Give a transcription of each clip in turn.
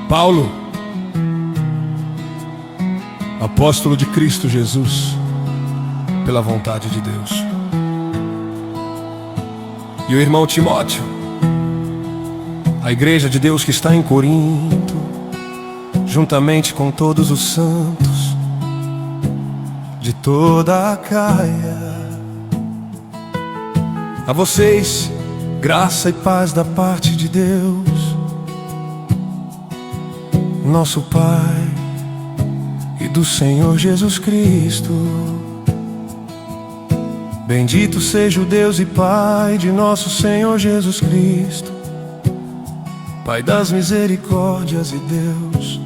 Paulo, apóstolo de Cristo Jesus, pela vontade de Deus. E o irmão Timóteo, a igreja de Deus que está em Corinto, juntamente com todos os santos de toda a Acaia. A vocês, graça e paz da parte de Deus, nosso Pai, e do Senhor Jesus Cristo. Bendito seja o Deus e Pai de nosso Senhor Jesus Cristo, Pai das misericórdias e Deus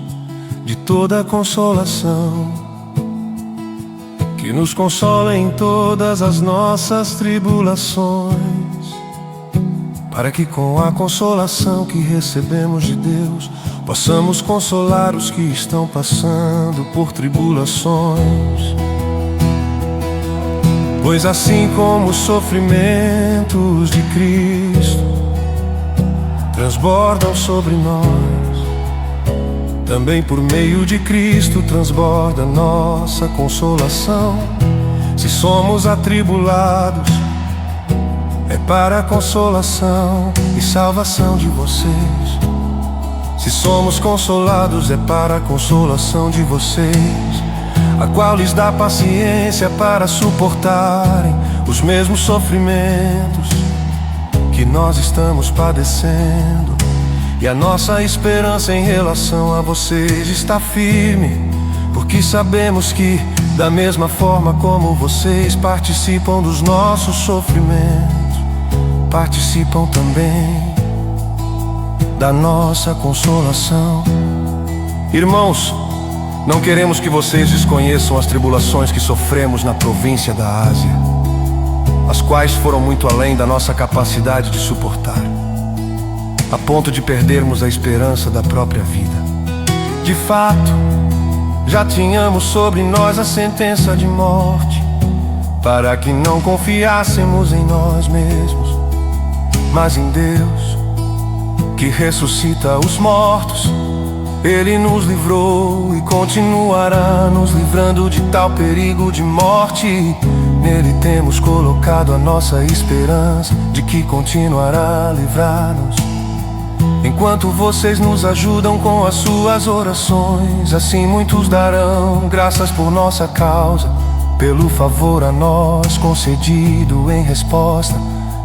de toda consolação, que nos consola em todas as nossas tribulações, para que com a consolação que recebemos de Deus possamos consolar os que estão passando por tribulações. Pois assim como os sofrimentos de Cristo transbordam sobre nós, também por meio de Cristo transborda nossa consolação. Se somos atribulados, é para a consolação e salvação de vocês. Se somos consolados, é para a consolação de vocês, a qual lhes dá paciência para suportarem os mesmos sofrimentos que nós estamos padecendo. E a nossa esperança em relação a vocês está firme, porque sabemos que, da mesma forma como vocês participam dos nossos sofrimentos, participam também da nossa consolação. Irmãos, não queremos que vocês desconheçam as tribulações que sofremos na província da Ásia, as quais foram muito além da nossa capacidade de suportar, a ponto de perdermos a esperança da própria vida. De fato, já tínhamos sobre nós a sentença de morte, para que não confiássemos em nós mesmos, mas em Deus, que ressuscita os mortos. Ele nos livrou e continuará nos livrando de tal perigo de morte. Nele temos colocado a nossa esperança de que continuará a livrar-nos, enquanto vocês nos ajudam com as suas orações. Assim muitos darão graças por nossa causa, pelo favor a nós concedido em resposta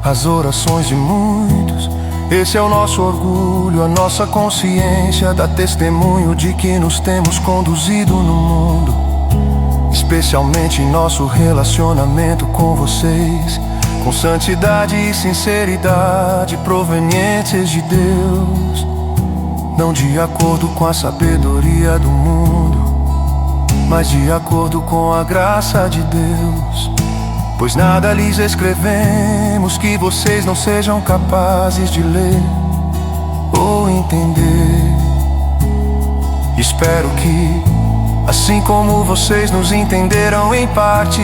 às orações de muitos. Esse é o nosso orgulho, a nossa consciência dá testemunho de que nos temos conduzido no mundo, especialmente em nosso relacionamento com vocês, com santidade e sinceridade provenientes de Deus, não de acordo com a sabedoria do mundo, mas de acordo com a graça de Deus. Pois nada lhes escrevemos que vocês não sejam capazes de ler ou entender. Espero que, assim como vocês nos entenderam em parte,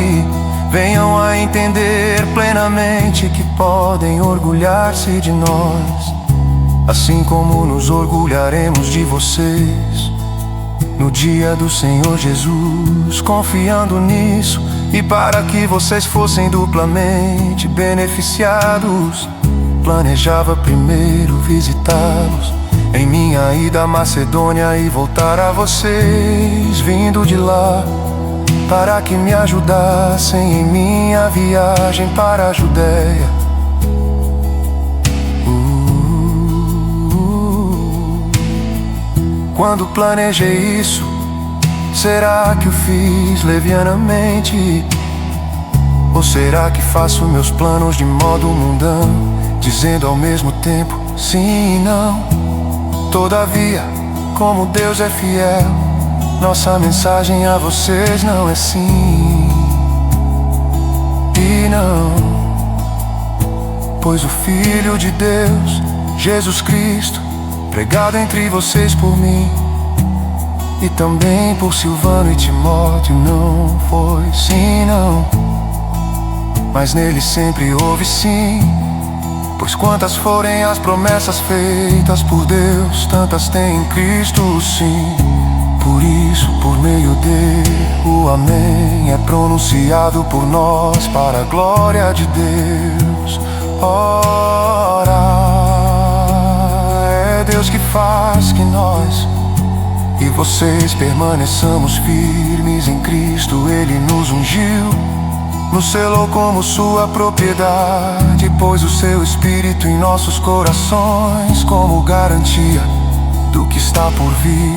venham a entender plenamente que podem orgulhar-se de nós, assim como nos orgulharemos de vocês no dia do Senhor Jesus. Confiando nisso, e para que vocês fossem duplamente beneficiados, planejava primeiro visitá-los em minha ida à Macedônia e voltar a vocês vindo de lá, para que me ajudassem em minha viagem para a Judéia. Quando planejei isso, será que o fiz levianamente? Ou será que faço meus planos de modo mundano, dizendo ao mesmo tempo sim e não? Todavia, como Deus é fiel, nossa mensagem a vocês não é sim e não. Pois o Filho de Deus, Jesus Cristo, pregado entre vocês por mim e também por Silvano e Timóteo, não foi sim não, mas nele sempre houve sim, Pois quantas forem as promessas feitas por Deus, tantas tem em Cristo, sim. Por isso, por meio dele, o amém é pronunciado por nós para a glória de Deus. Ora, é Deus que faz que nós e vocês permaneçamos firmes em Cristo. Ele nos ungiu, nos selou como sua propriedade, pôs o seu Espírito em nossos corações como garantia do que está por vir.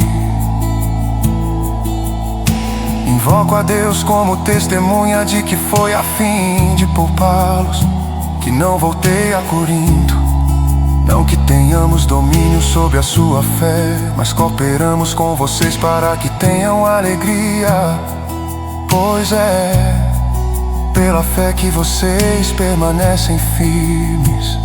Invoco a Deus como testemunha de que foi a fim de poupá-los, que não voltei a Corinto. Não que tenhamos domínio sobre a sua fé, mas cooperamos com vocês para que tenham alegria. Pois é pela fé que vocês permanecem firmes.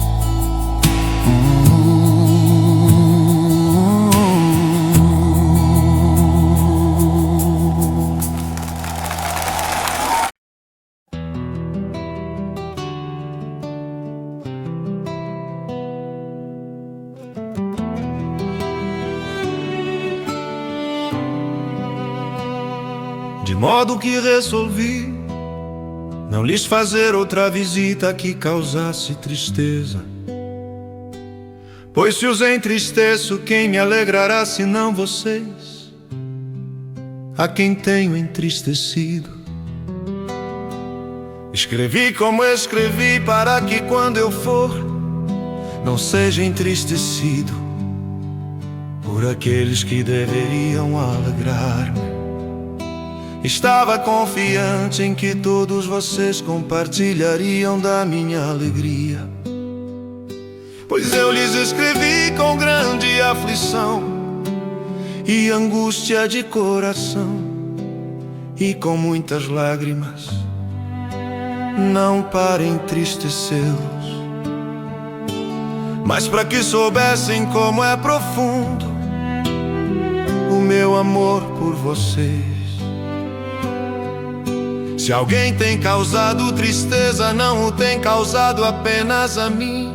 De modo que resolvi não lhes fazer outra visita que causasse tristeza. Pois se os entristeço, quem me alegrará senão vocês, a quem tenho entristecido? Escrevi como escrevi para que quando eu for não seja entristecido por aqueles que deveriam alegrar-me. Estava confiante em que todos vocês compartilhariam da minha alegria, pois eu lhes escrevi com grande aflição e angústia de coração e com muitas lágrimas, não para entristecê-los, mas para que soubessem como é profundo o meu amor por vocês. Se alguém tem causado tristeza, não o tem causado apenas a mim,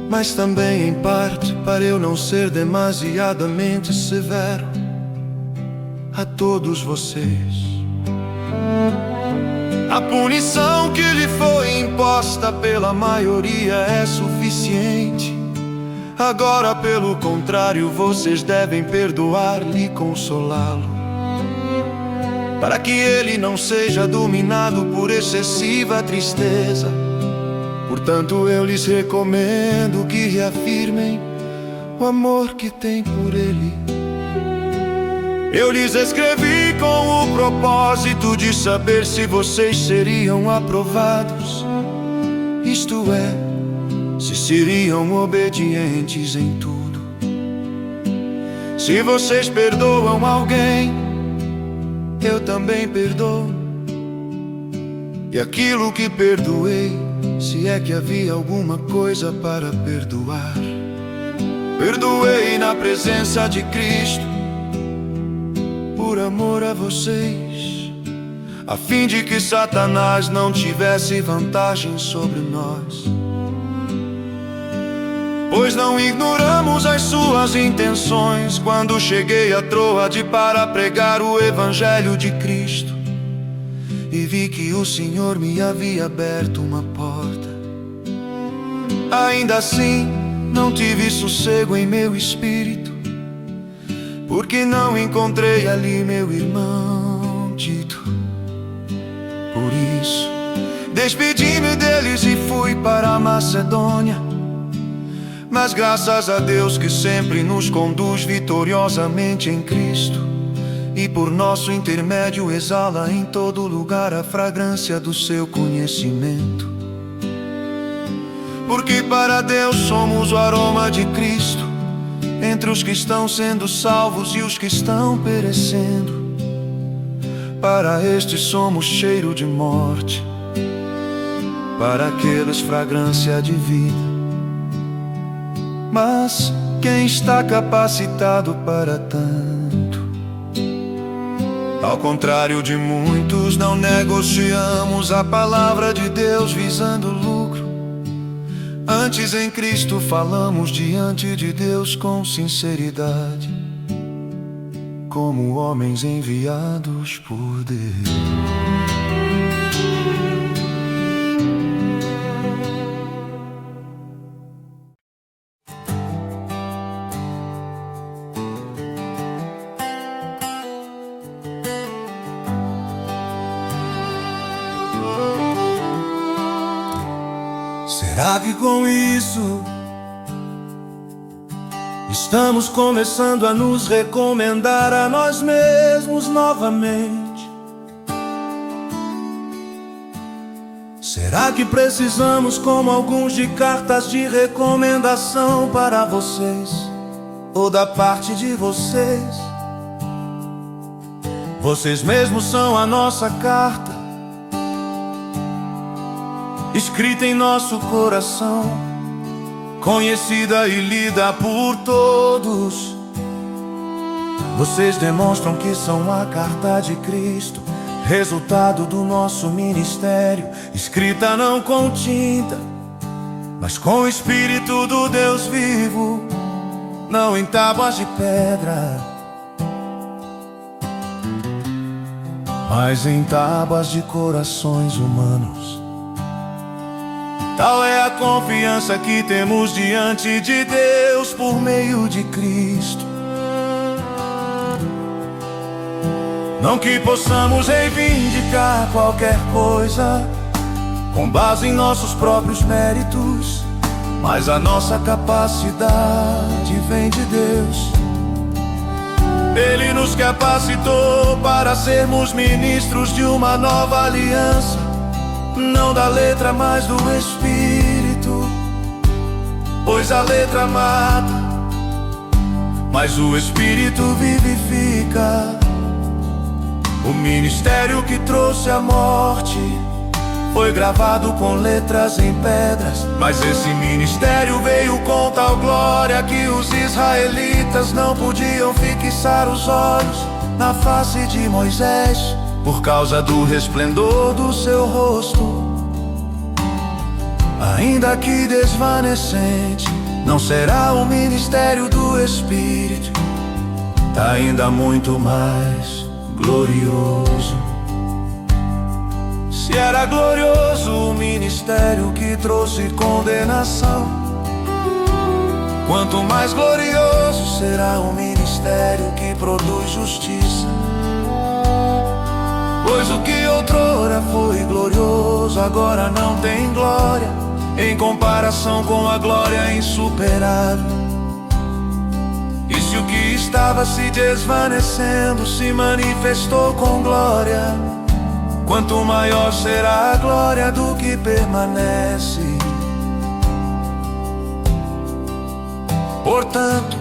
mas também em parte para eu não ser demasiadamente severo a todos vocês. A punição que lhe foi imposta pela maioria é suficiente. Agora, pelo contrário, vocês devem perdoar-lhe e consolá-lo, para que ele não seja dominado por excessiva tristeza. Portanto, eu lhes recomendo que reafirmem o amor que têm por ele. Eu lhes escrevi com o propósito de saber se vocês seriam aprovados, isto é, se seriam obedientes em tudo. Se vocês perdoam alguém, eu também perdoo. E aquilo que perdoei, se é que havia alguma coisa para perdoar, perdoei na presença de Cristo, por amor a vocês, a fim de que Satanás não tivesse vantagem sobre nós. Pois não ignoramos as suas intenções quando cheguei a Troade para pregar o Evangelho de Cristo, e vi que o Senhor me havia aberto uma porta. Ainda assim, não tive sossego em meu espírito, porque não encontrei ali meu irmão Tito. Por isso, despedi-me deles e fui para a Macedônia. Mas graças a Deus que sempre nos conduz vitoriosamente em Cristo, e por nosso intermédio exala em todo lugar a fragrância do seu conhecimento. Porque para Deus somos o aroma de Cristo entre os que estão sendo salvos e os que estão perecendo. Para estes somos cheiro de morte, para aqueles fragrância de vida. Mas quem está capacitado para tanto? Ao contrário de muitos, não negociamos a palavra de Deus visando lucro, Antes em Cristo falamos diante de Deus com sinceridade, como homens enviados por Deus. Será que com isso estamos começando a nos recomendar a nós mesmos novamente? Será que precisamos, como alguns, de cartas de recomendação para vocês, ou da parte de vocês? Vocês mesmos são a nossa carta, escrita em nosso coração, conhecida e lida por todos. Vocês demonstram que são a carta de Cristo, resultado do nosso ministério, escrita não com tinta, mas com o Espírito do Deus vivo, não em tábuas de pedra, mas em tábuas de corações humanos. Tal é a confiança que temos diante de Deus por meio de Cristo. Não que possamos reivindicar qualquer coisa com base em nossos próprios méritos, mas a nossa capacidade vem de Deus. Ele nos capacitou para sermos ministros de uma nova aliança, não da letra, mas do Espírito. Pois a letra mata, mas o Espírito vivifica. O ministério que trouxe a morte foi gravado com letras em pedras, mas esse ministério veio com tal glória que os israelitas não podiam fixar os olhos na face de Moisés, por causa do resplendor do seu rosto. Ainda que desvanecente, não será o ministério do Espírito, ainda muito mais glorioso. Se era glorioso o ministério que trouxe condenação, quanto mais glorioso será o ministério que produz justiça. Pois o que outrora foi glorioso agora não tem glória em comparação com a glória insuperável. E se o que estava se desvanecendo se manifestou com glória, quanto maior será a glória do que permanece. Portanto,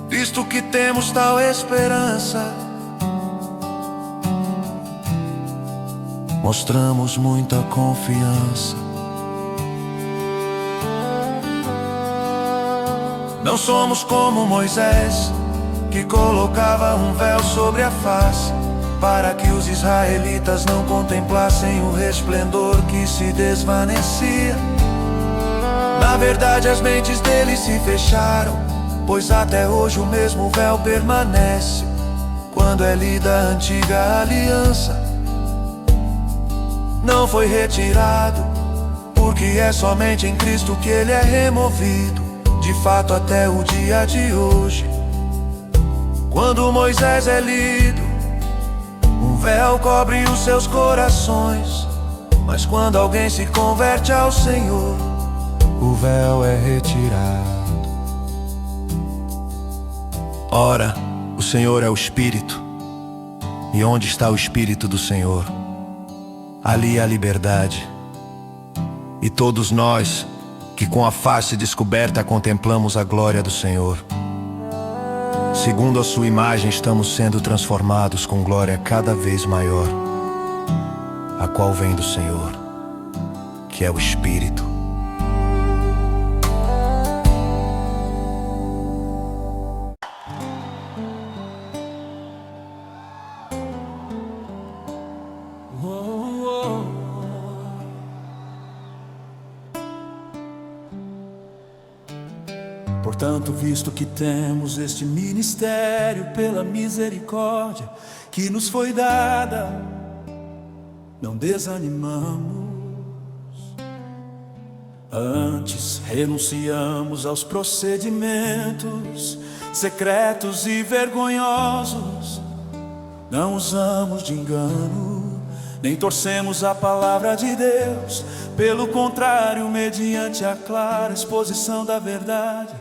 visto que temos tal esperança, mostramos muita confiança. Não somos como Moisés, que colocava um véu sobre a face, para que os israelitas não contemplassem o resplendor que se desvanecia. Na verdade, as mentes deles se fecharam, pois até hoje o mesmo véu permanece quando é lida a antiga aliança. Não foi retirado, porque é somente em Cristo que ele é removido, de fato até o dia de hoje. Quando Moisés é lido, um véu cobre os seus corações, mas quando alguém se converte ao Senhor, o véu é retirado. Ora, o Senhor é o Espírito, e onde está o Espírito do Senhor, ali há liberdade. E todos nós, que com a face descoberta contemplamos a glória do Senhor, segundo a sua imagem estamos sendo transformados com glória cada vez maior, a qual vem do Senhor, que é o Espírito. Portanto, visto que temos este ministério pela misericórdia que nos foi dada, não desanimamos. Antes renunciamos aos procedimentos secretos e vergonhosos. Não usamos de engano, nem torcemos a palavra de Deus. Pelo contrário, mediante a clara exposição da verdade,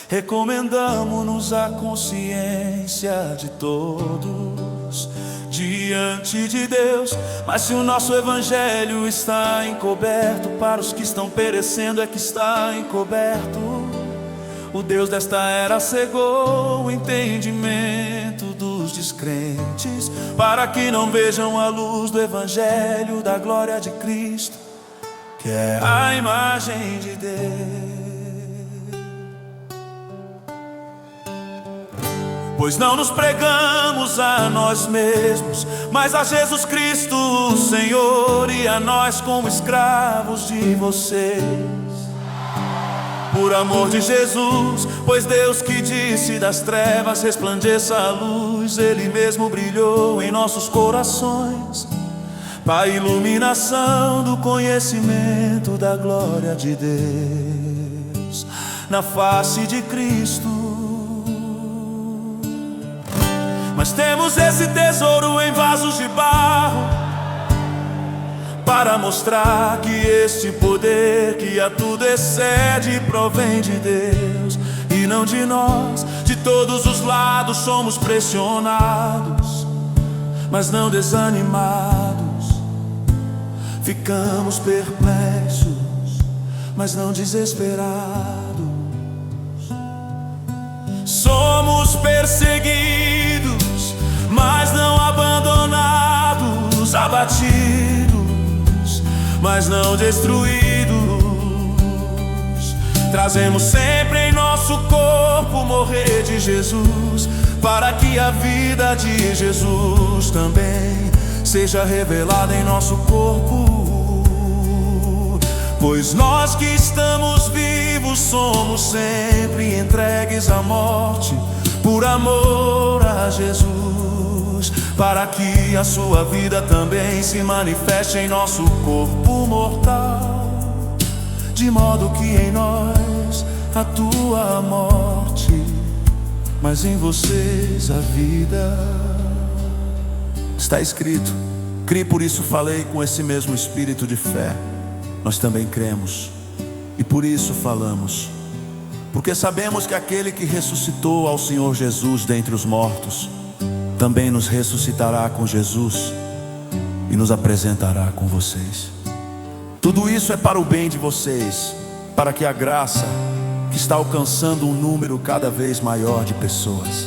recomendamos-nos à consciência de todos diante de Deus. Mas se o nosso evangelho está encoberto, para os que estão perecendo é que está encoberto. O Deus desta era cegou o entendimento dos descrentes, para que não vejam a luz do evangelho da glória de Cristo, que é a imagem de Deus. Pois não nos pregamos a nós mesmos, mas a Jesus Cristo, o Senhor, e a nós como escravos de vocês, por amor de Jesus. Pois Deus que disse das trevas resplandeça a luz, Ele mesmo brilhou em nossos corações, para a iluminação do conhecimento da glória de Deus na face de Cristo. Mas temos esse tesouro em vasos de barro, para mostrar que este poder que a tudo excede provém de Deus e não de nós. De todos os lados somos pressionados, mas não desanimados. Ficamos perplexos, mas não desesperados. Somos perseguidos, mas não abandonados. Abatidos, mas não destruídos. Trazemos sempre em nosso corpo o morrer de Jesus, para que a vida de Jesus também seja revelada em nosso corpo. Pois nós que estamos vivos somos sempre entregues à morte, por amor a Jesus, para que a sua vida também se manifeste em nosso corpo mortal, de modo que em nós atua a morte, mas em vocês a vida. Está escrito: crie, por isso falei com esse mesmo espírito de fé. Nós também cremos e por isso falamos, porque sabemos que aquele que ressuscitou ao Senhor Jesus dentre os mortos também nos ressuscitará com Jesus e nos apresentará com vocês. Tudo isso é para o bem de vocês, para que a graça, que está alcançando um número cada vez maior de pessoas,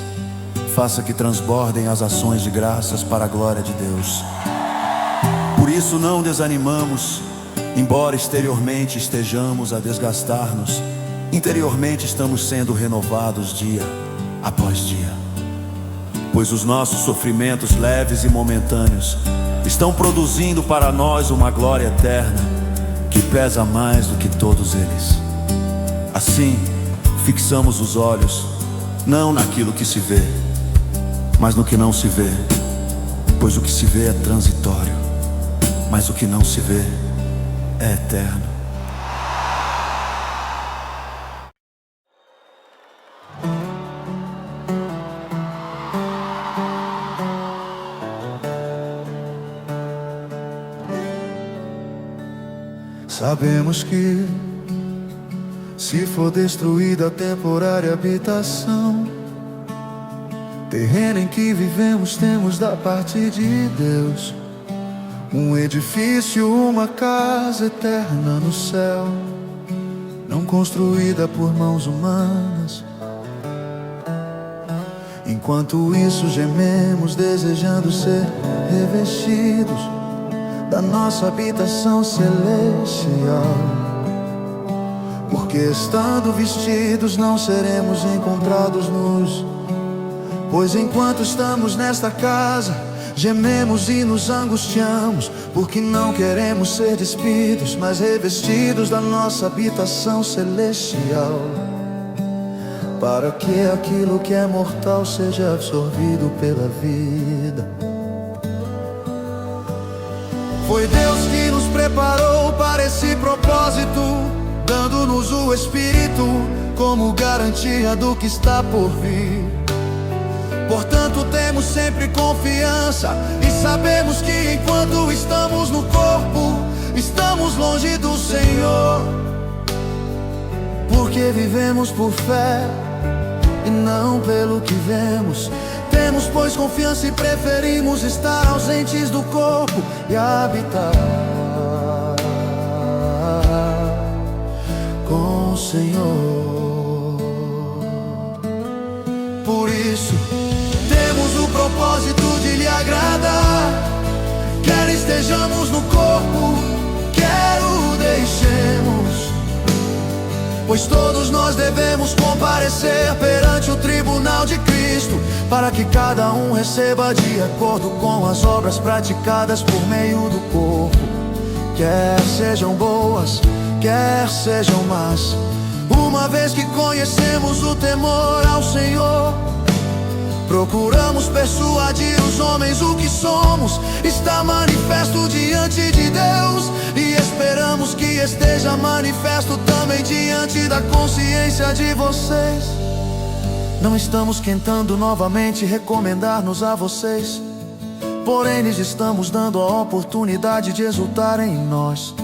faça que transbordem as ações de graças para a glória de Deus. Por isso não desanimamos, embora exteriormente estejamos a desgastar-nos, interiormente estamos sendo renovados dia após dia. Pois os nossos sofrimentos leves e momentâneos estão produzindo para nós uma glória eterna, que pesa mais do que todos eles. Assim, fixamos os olhos, não naquilo que se vê, mas no que não se vê. Pois o que se vê é transitório, mas o que não se vê é eterno. Sabemos que, se for destruída a temporária habitação, terreno em que vivemos, temos da parte de Deus um edifício, uma casa eterna no céu, não construída por mãos humanas. Enquanto isso gememos, desejando ser revestidos da nossa habitação celestial, porque estando vestidos não seremos encontrados nus. Pois enquanto estamos nesta casa, gememos e nos angustiamos, porque não queremos ser despidos, mas revestidos da nossa habitação celestial. para que aquilo que é mortal seja absorvido pela vida. Foi Deus que nos preparou para esse propósito, dando-nos o Espírito como garantia do que está por vir. Portanto, temos sempre confiança e sabemos que enquanto estamos no corpo, estamos longe do Senhor, porque vivemos por fé e não pelo que vemos. Temos, pois, confiança e preferimos estar ausentes do corpo e habitar com o Senhor. Por isso, temos o propósito de lhe agradar, quer estejamos no corpo, quer o deixemos, pois todos nós devemos comparecer perante o tribunal de Cristo, para que cada um receba de acordo com as obras praticadas por meio do corpo, quer sejam boas, quer sejam más. Uma vez que conhecemos o temor ao Senhor, procuramos persuadir os homens o que somos está manifesto diante de Deus, e esperamos que esteja manifesto também diante da consciência de vocês. Não estamos tentando novamente recomendar-nos a vocês, porém lhes estamos dando a oportunidade de exultarem em nós,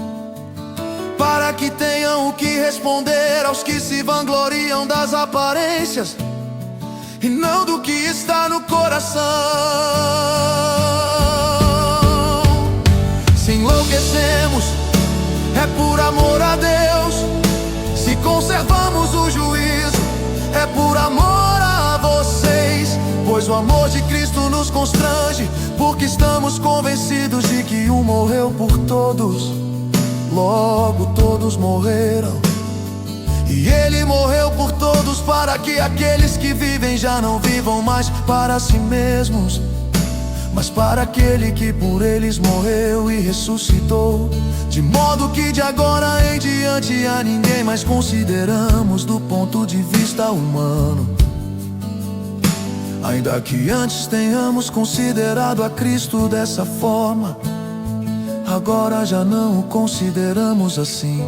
para que tenham o que responder aos que se vangloriam das aparências e não do que está no coração. Se enlouquecemos, é por amor a Deus. Se conservamos o juízo, é por amor a vocês, pois o amor de Cristo nos constrange, porque estamos convencidos de que um morreu por todos, logo todos morreram. E Ele morreu por todos, para que aqueles que vivem já não vivam mais para si mesmos, mas para aquele que por eles morreu e ressuscitou. De modo que de agora em diante a ninguém mais consideramos do ponto de vista humano, ainda que antes tenhamos considerado a Cristo dessa forma, agora já não o consideramos assim.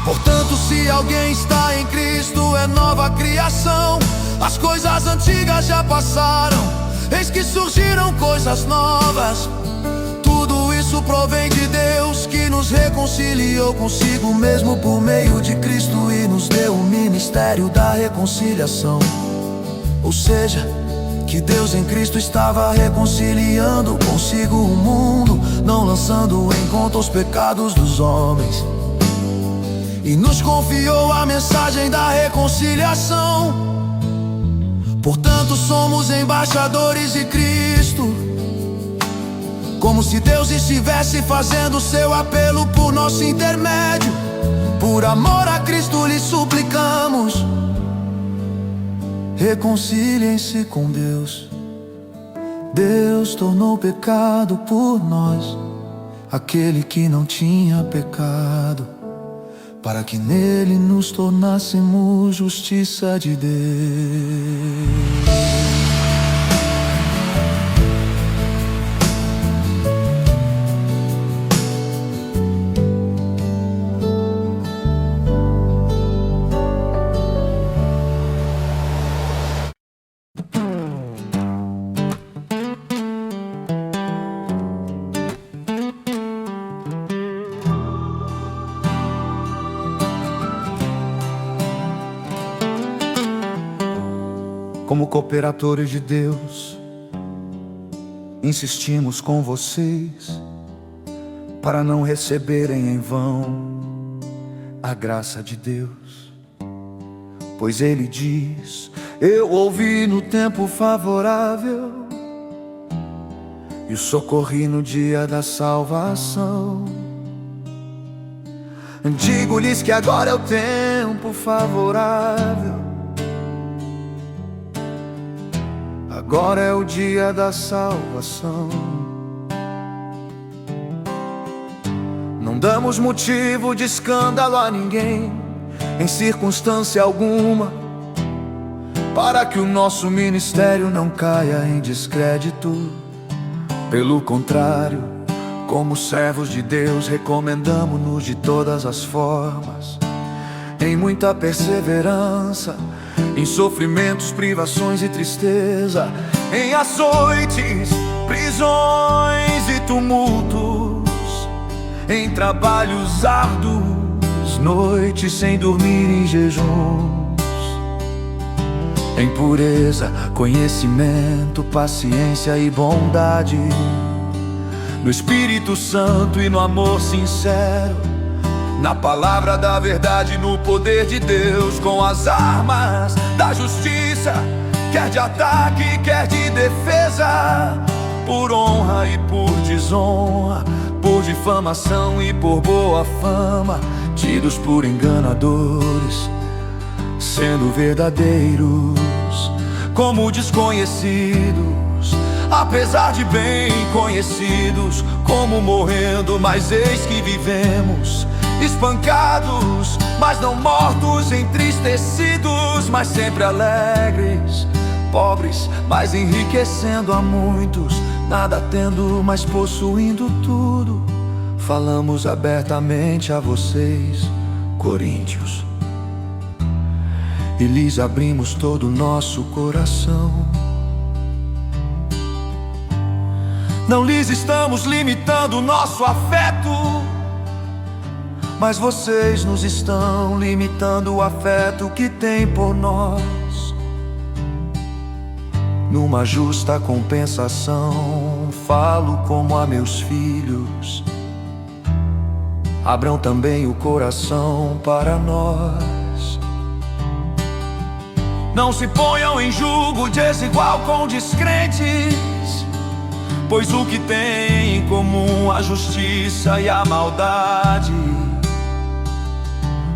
Portanto, se alguém está em Cristo, é nova criação. As coisas antigas já passaram, eis que surgiram coisas novas. Tudo isso provém de Deus, que nos reconciliou consigo mesmo por meio de Cristo e nos deu o ministério da reconciliação. Ou seja, que Deus em Cristo estava reconciliando consigo o mundo, não lançando em conta os pecados dos homens, e nos confiou a mensagem da reconciliação. Portanto, somos embaixadores de Cristo, como se Deus estivesse fazendo seu apelo por nosso intermédio. Por amor a Cristo lhe suplicamos, reconciliem-se com Deus. Deus tornou pecado por nós aquele que não tinha pecado, para que nele nos tornássemos justiça de Deus. Como cooperadores de Deus, insistimos com vocês para não receberem em vão a graça de Deus. Pois Ele diz: eu ouvi no tempo favorável e o socorri no dia da salvação. Digo-lhes que agora é o tempo favorável, agora é o dia da salvação. Não damos motivo de escândalo a ninguém, em circunstância alguma, para que o nosso ministério não caia em descrédito. Pelo contrário, como servos de Deus, recomendamo-nos de todas as formas, em muita perseverança, em sofrimentos, privações e tristeza, em açoites, prisões e tumultos, em trabalhos árduos, noites sem dormir e jejuns, em pureza, conhecimento, paciência e bondade, no Espírito Santo e no amor sincero, na palavra da verdade, no poder de Deus, com as armas da justiça, quer de ataque, quer de defesa, por honra e por desonra, por difamação e por boa fama, tidos por enganadores, sendo verdadeiros como desconhecidos, apesar de bem conhecidos, como morrendo, mas eis que vivemos, espancados, mas não mortos, entristecidos, mas sempre alegres, pobres, mas enriquecendo a muitos, nada tendo, mas possuindo tudo. Falamos abertamente a vocês, coríntios, e lhes abrimos todo o nosso coração. Não lhes estamos limitando o nosso afeto, mas vocês nos estão limitando o afeto que tem por nós. Numa justa compensação, falo como a meus filhos, abram também o coração para nós. Não se ponham em julgo desigual com descrentes, pois o que tem em comum a justiça e a maldade?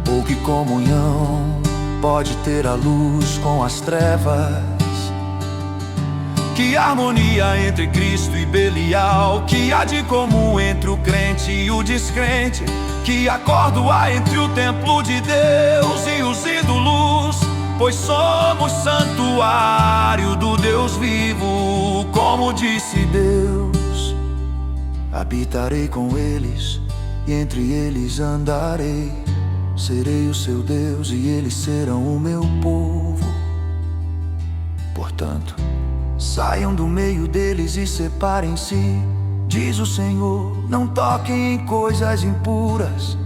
Ou que comunhão pode ter a luz com as trevas? Que harmonia entre Cristo e Belial? Que há de comum entre o crente e o descrente? Que acordo há entre o templo de Deus e os ídolos? Pois somos santuário do Deus vivo, como disse Deus. Habitarei com eles e entre eles andarei, serei o seu Deus e eles serão o meu povo. Portanto, saiam do meio deles e separem-se, diz o Senhor. Não toquem em coisas impuras,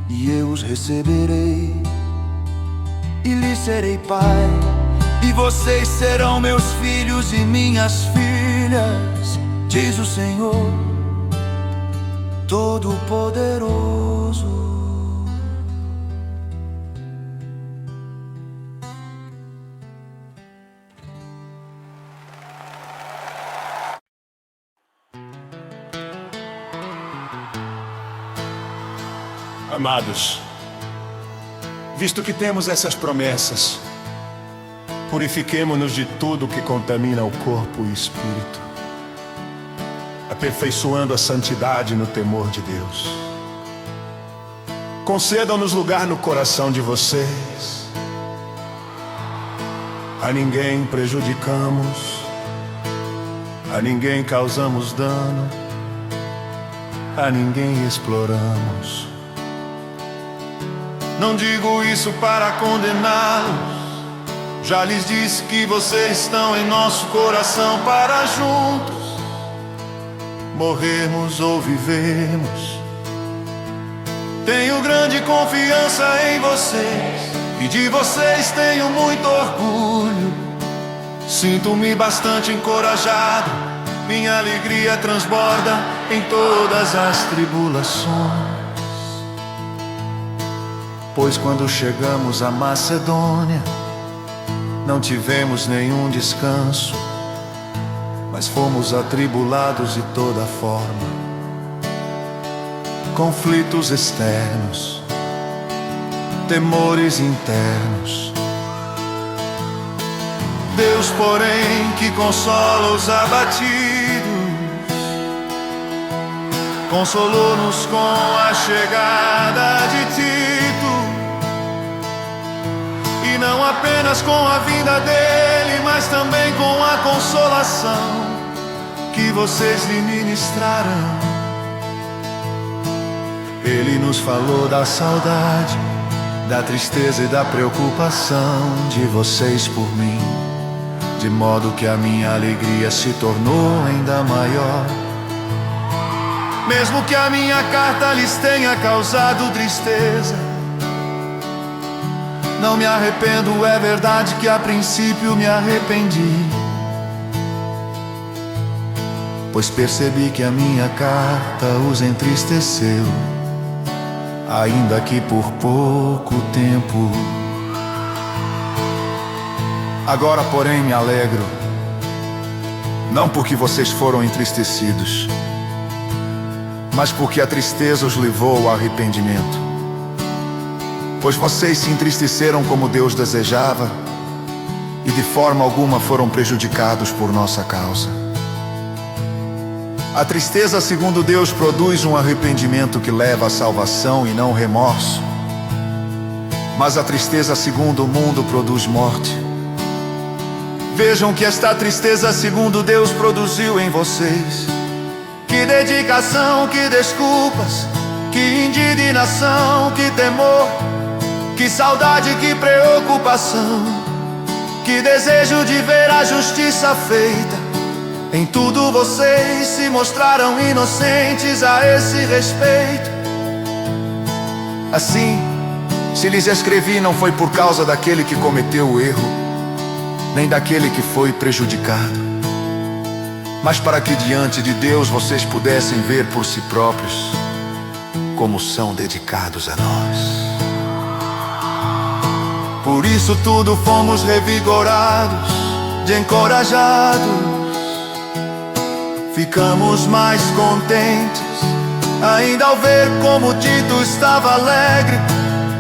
e eu os receberei, e lhes serei pai, e vocês serão meus filhos e minhas filhas, diz o Senhor Todo-Poderoso. Amados, visto que temos essas promessas, purifiquemo-nos de tudo que contamina o corpo e espírito, aperfeiçoando a santidade no temor de Deus. Concedam-nos lugar no coração de vocês. A ninguém prejudicamos, a ninguém causamos dano, a ninguém exploramos. Não digo isso para condená-los, já lhes disse que vocês estão em nosso coração para juntos morrermos ou vivermos. Tenho grande confiança em vocês e de vocês tenho muito orgulho. Sinto-me bastante encorajado, minha alegria transborda em todas as tribulações. Pois quando chegamos à Macedônia, não tivemos nenhum descanso, mas fomos atribulados de toda forma, conflitos externos, temores internos. Deus, porém, que consola os abatidos, consolou-nos com a chegada de Tito, não apenas com a vinda dele, mas também com a consolação que vocês lhe ministraram. Ele nos falou da saudade, da tristeza e da preocupação de vocês por mim, de modo que a minha alegria se tornou ainda maior. Mesmo que a minha carta lhes tenha causado tristeza, não me arrependo, é verdade que a princípio me arrependi, pois percebi que a minha carta os entristeceu, ainda que por pouco tempo. Agora, porém, me alegro, não porque vocês foram entristecidos, mas porque a tristeza os levou ao arrependimento. Pois vocês se entristeceram como Deus desejava, e de forma alguma foram prejudicados por nossa causa. A tristeza, segundo Deus, produz um arrependimento que leva à salvação e não remorso. Mas a tristeza, segundo o mundo, produz morte. Vejam que esta tristeza, segundo Deus, produziu em vocês. Que dedicação, que desculpas, que indignação, que temor, que saudade, que preocupação, que desejo de ver a justiça feita. Em tudo vocês se mostraram inocentes a esse respeito. Assim, se lhes escrevi, não foi por causa daquele que cometeu o erro, nem daquele que foi prejudicado, mas para que diante de Deus vocês pudessem ver por si próprios como são dedicados a nós. Por isso tudo fomos revigorados, de encorajados. Ficamos mais contentes, ainda ao ver como Tito estava alegre,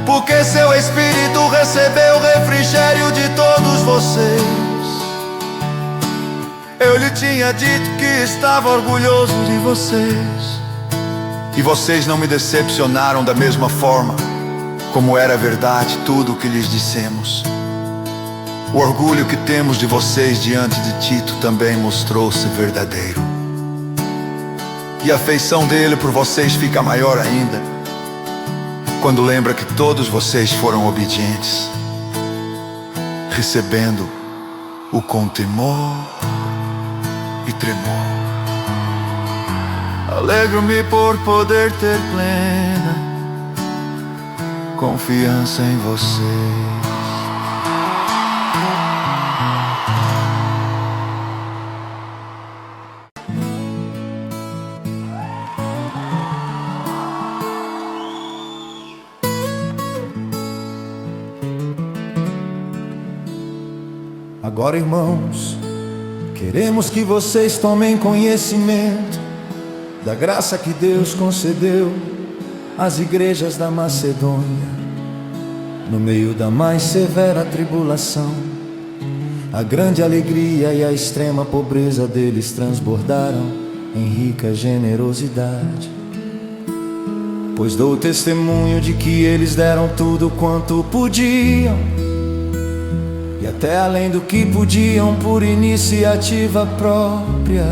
porque seu espírito recebeu o refrigério de todos vocês. Eu lhe tinha dito que estava orgulhoso de vocês, e vocês não me decepcionaram da mesma forma, como era verdade tudo o que lhes dissemos. O orgulho que temos de vocês diante de Tito também mostrou-se verdadeiro. E a afeição dele por vocês fica maior ainda quando lembra que todos vocês foram obedientes, recebendo o com temor e tremor. Alegro-me por poder ter plena confiança em vocês. Agora, irmãos, queremos que vocês tomem conhecimento da graça que Deus concedeu às igrejas da Macedônia. No meio da mais severa tribulação, a grande alegria e a extrema pobreza deles transbordaram em rica generosidade. Pois dou testemunho de que eles deram tudo quanto podiam, e até além do que podiam por iniciativa própria.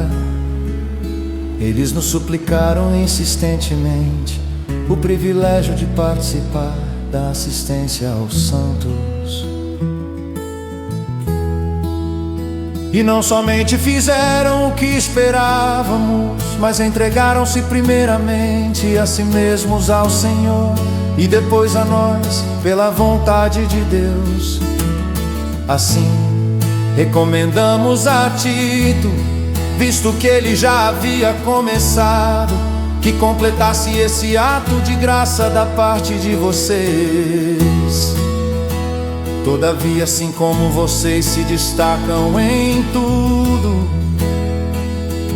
Eles nos suplicaram insistentemente o privilégio de participar da assistência aos santos. E não somente fizeram o que esperávamos, mas entregaram-se primeiramente a si mesmos ao Senhor e depois a nós pela vontade de Deus. Assim, recomendamos a Tito, visto que ele já havia começado, que completasse esse ato de graça da parte de vocês. Todavia, assim como vocês se destacam em tudo,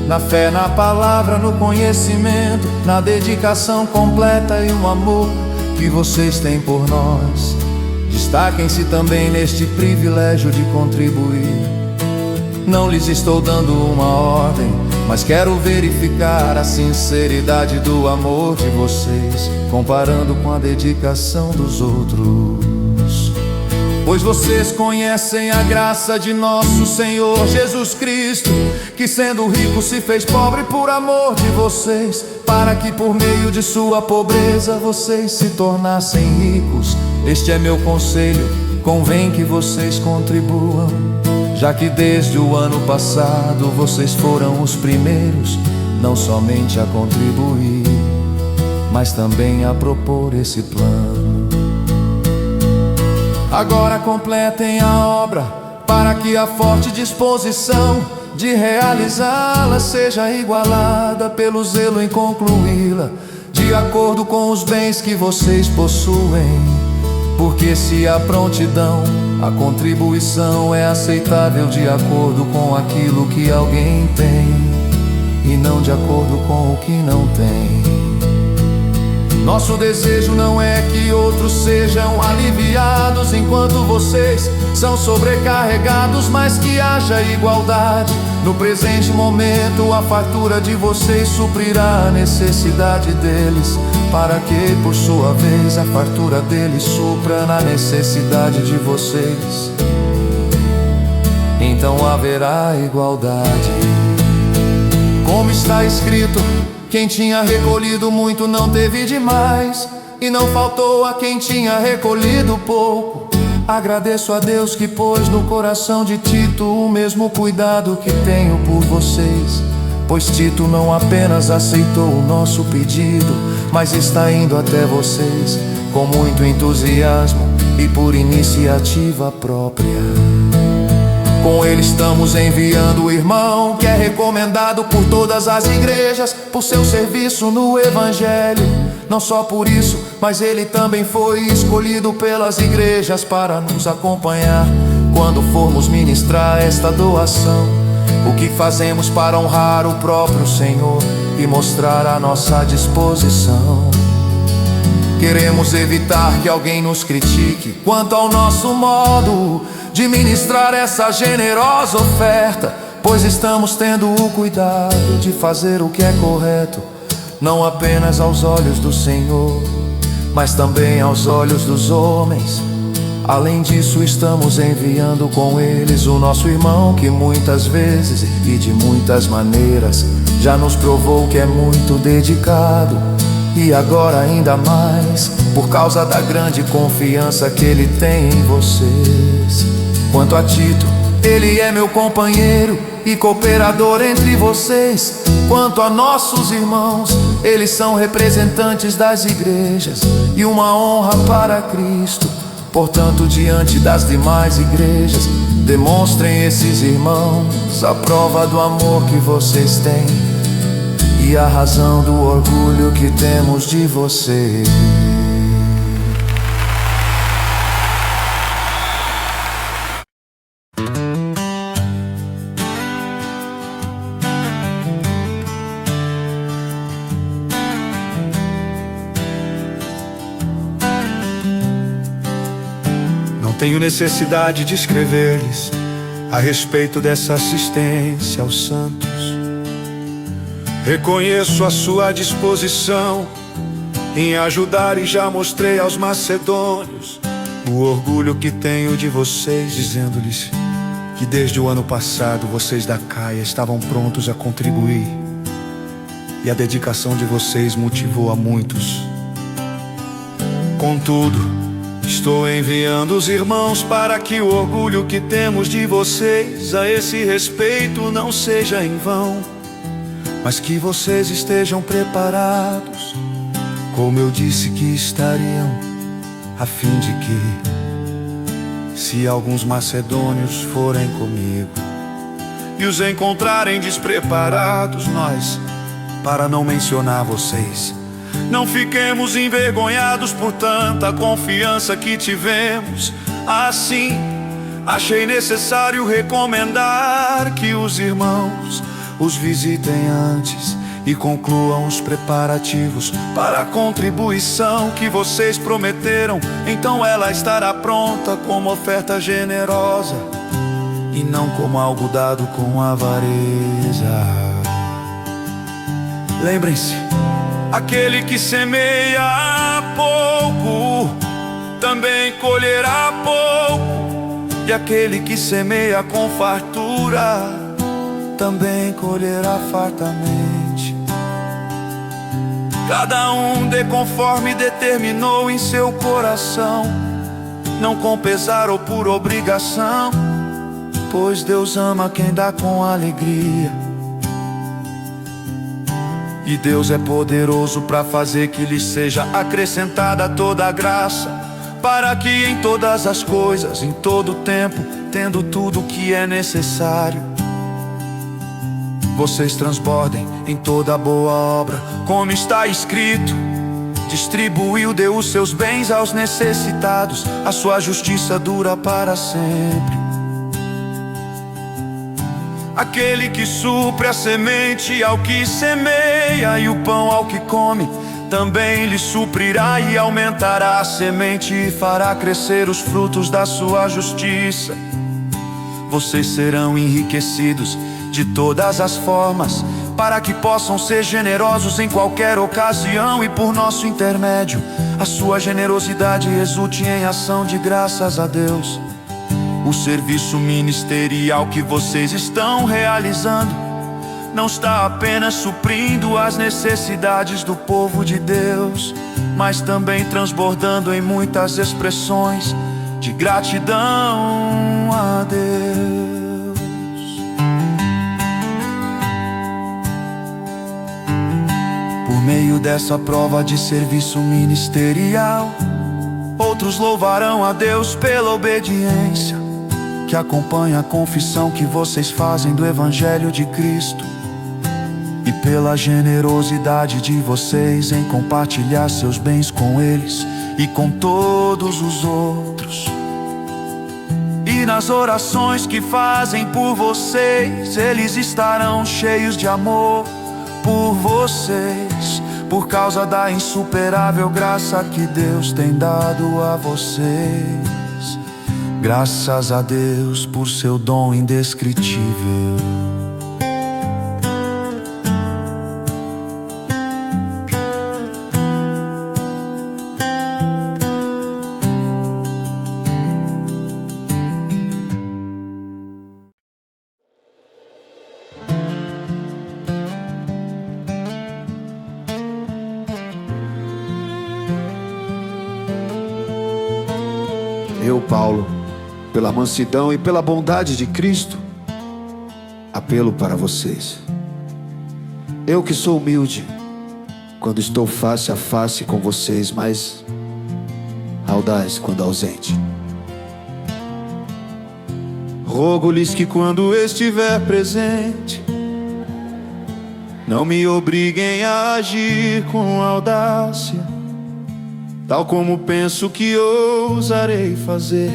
na fé, na palavra, no conhecimento, na dedicação completa e no amor que vocês têm por nós, destaquem-se também neste privilégio de contribuir. Não lhes estou dando uma ordem, mas quero verificar a sinceridade do amor de vocês, comparando com a dedicação dos outros. pois vocês conhecem a graça de nosso Senhor Jesus Cristo, que sendo rico se fez pobre por amor de vocês, para que por meio de sua pobreza vocês se tornassem ricos. Este é meu conselho, convém que vocês contribuam, já que desde o ano passado vocês foram os primeiros, não somente a contribuir, mas também a propor esse plano. Agora completem a obra, para que a forte disposição de realizá-la seja igualada pelo zelo em concluí-la, de acordo com os bens que vocês possuem. Porque se a prontidão, a contribuição é aceitável de acordo com aquilo que alguém tem, e não de acordo com o que não tem. Nosso desejo não é que outros sejam aliviados enquanto vocês são sobrecarregados, mas que haja igualdade. No presente momento, a fartura de vocês suprirá a necessidade deles, para que, por sua vez, a fartura deles supra na necessidade de vocês. Então haverá igualdade. Como está escrito: quem tinha recolhido muito não teve demais, e não faltou a quem tinha recolhido pouco. Agradeço a Deus que pôs no coração de Tito o mesmo cuidado que tenho por vocês, pois Tito não apenas aceitou o nosso pedido, mas está indo até vocês com muito entusiasmo e por iniciativa própria. Com ele estamos enviando o irmão que é recomendado por todas as igrejas por seu serviço no Evangelho. Não só por isso, mas ele também foi escolhido pelas igrejas para nos acompanhar quando formos ministrar esta doação. O que fazemos para honrar o próprio Senhor e mostrar a nossa disposição. Queremos evitar que alguém nos critique quanto ao nosso modo de ministrar essa generosa oferta, pois estamos tendo o cuidado de fazer o que é correto, não apenas aos olhos do Senhor, mas também aos olhos dos homens. Além disso, estamos enviando com eles o nosso irmão, que muitas vezes e de muitas maneiras já nos provou que é muito dedicado, e agora ainda mais por causa da grande confiança que ele tem em vocês. Quanto a Tito, ele é meu companheiro e cooperador entre vocês. Quanto a nossos irmãos, eles são representantes das igrejas e uma honra para Cristo. Portanto, diante das demais igrejas, demonstrem esses irmãos a prova do amor que vocês têm e a razão do orgulho que temos de vocês. Não tenho necessidade de escrever-lhes a respeito dessa assistência aos santos. Reconheço a sua disposição em ajudar e já mostrei aos macedônios o orgulho que tenho de vocês, dizendo-lhes que desde o ano passado vocês da Caia estavam prontos a contribuir, e a dedicação de vocês motivou a muitos. Contudo, estou enviando os irmãos para que o orgulho que temos de vocês a esse respeito não seja em vão, mas que vocês estejam preparados, como eu disse que estariam, a fim de que, se alguns macedônios forem comigo e os encontrarem despreparados, nós, para não mencionar vocês, não fiquemos envergonhados por tanta confiança que tivemos. Assim, achei necessário recomendar que os irmãos os visitem antes e concluam os preparativos para a contribuição que vocês prometeram. Então ela estará pronta como oferta generosa e não como algo dado com avareza. Lembrem-se, aquele que semeia pouco também colherá pouco. aquele que semeia com fartura também colherá fartamente. Cada um dê conforme determinou em seu coração, não com pesar ou por obrigação, pois Deus ama quem dá com alegria. E Deus é poderoso para fazer que lhe seja acrescentada toda a graça, para que em todas as coisas, em todo o tempo, tendo tudo o que é necessário, vocês transbordem em toda boa obra, como está escrito: distribuiu, deu os seus bens aos necessitados, a sua justiça dura para sempre. Aquele que supre a semente ao que semeia e o pão ao que come, também lhe suprirá e aumentará a semente e fará crescer os frutos da sua justiça. Vocês serão enriquecidos de todas as formas, para que possam ser generosos em qualquer ocasião, e por nosso intermédio a sua generosidade resulte em ação de graças a Deus. O serviço ministerial que vocês estão realizando não está apenas suprindo as necessidades do povo de Deus, mas também transbordando em muitas expressões de gratidão a Deus. Por meio dessa prova de serviço ministerial, outros louvarão a Deus pela obediência que acompanha a confissão que vocês fazem do Evangelho de Cristo, e pela generosidade de vocês em compartilhar seus bens com eles e com todos os outros. E nas orações que fazem por vocês, eles estarão cheios de amor por vocês, por causa da insuperável graça que Deus tem dado a vocês. Graças a Deus por seu dom indescritível. Eu, Paulo, pela mansidão e pela bondade de Cristo, apelo para vocês. Eu que sou humilde quando estou face a face com vocês, mas audaz quando ausente. Rogo-lhes que quando estiver presente, não me obriguem a agir com audácia, tal como penso que ousarei fazer